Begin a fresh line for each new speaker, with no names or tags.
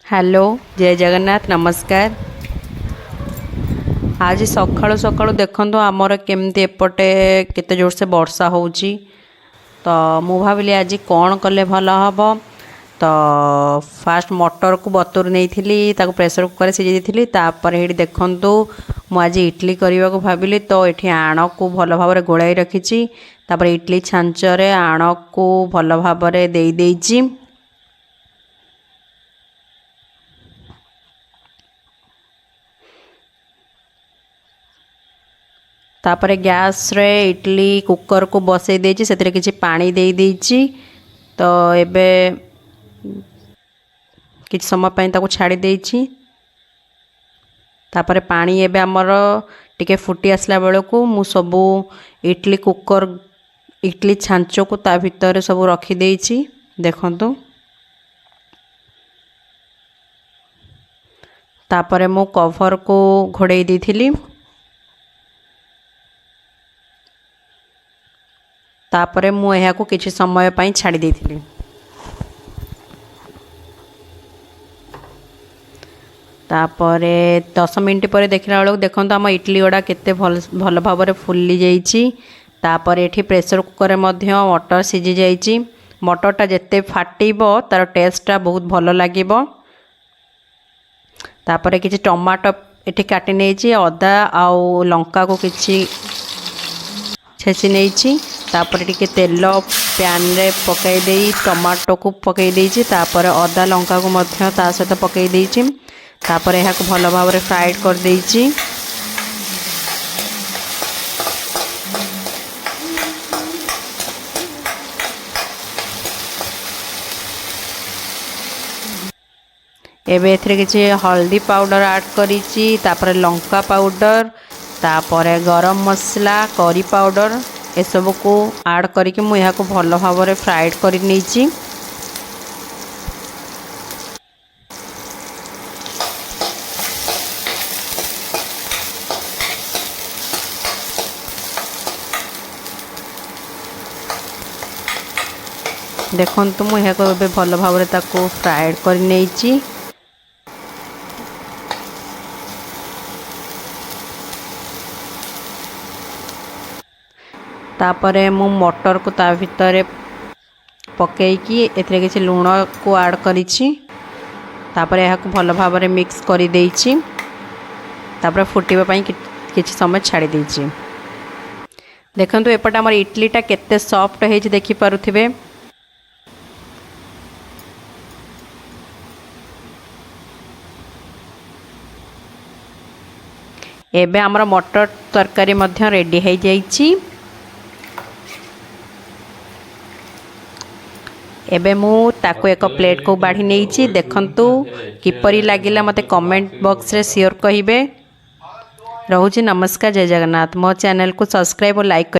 Hello जय जगन्नाथ नमस्कार। आज सकाळु सकाळु देखंतु आमर केमती एपटे केते जोर से वर्षा होउची। तो मु भाविली आज कौन कले भल हम। तो फास्ट मटर को बतुर नहीं थी ताको प्रेशर कुकर सिझे थी। तापर ये देखंतु मु आज इडली करने को भाविली। तो ये आण को भल भाव गोलाई रखी। तापर इडली छांचरे आण को भल भाव दे देइची। तापर गैस रे इडली कुकर को बसई देछि सेतरे किछि पानी दे देछि। तो एबे किछि समय पई ताको छाड़ी देछि। तापर पानी एबे हमर टिके फुटी आसला बेले को मु सबु इडली कुकर इडली छांचो को ता भीतर सब रखी देछि। देखंतु तापर मु कवर को घोड़े देथिली। तापरे मु यहाँ को किसी समय पाई छाड़ी देथिली। तापरे 10 मिनट पर देखला बेलू देखो आम इडली गुड़ा केते भल भाव फुली जाइछि। तापर एठी प्रेशर कुकर मध्य मटर सिझी जाइछि। मटरटा जेते फाटिबो तार टेस्टटा बहुत भल लागिबो। तापर किछि टमाटो एठी काटी नेछि। अदा आउ लंका को किछि छेची नेछि। तापर टिके तेल पैन रे पकई दे टमाटो को पकई देछि। तापर अदा लंका को मध्य ता सहित पकई देछि। तापर यह को भल भाव फ्राइड कर देछि। एबे एथरे किछि हल्दी पाउडर ऐड करिछि। तापर लंका पाउडर तापर गरम मसला करी पाउडर ए सब को ऐड करके मु यहाँ को भल भाव फ्राइड कर नहीं। देखंतु मु यहाँ को भल भाव फ्राइड कर नहीं। तापरे मु मटर को ता भीतर पकईकी एथरे किछि लूण को ऐड करिछि। तापरे यह को भल भाव मिक्स कर देछि। तापरे फुटिबा पई किछि समय छाड़ी देछि। देखंतु एपटे हमर इडलीटा केते सॉफ्ट हेछि देखि पारुथिबे। एबे हमर मटर तरकारी मध्य रेडी हो जाइछि। एबे मु ताको एक प्लेट को बाढ़ी नहीं। देखंतु किपरि लागिला मते कमेंट बॉक्स रे शेयर कहिबे। रहूची नमस्कार जय जगन्नाथ। मो चैनल को सब्सक्राइब और लाइक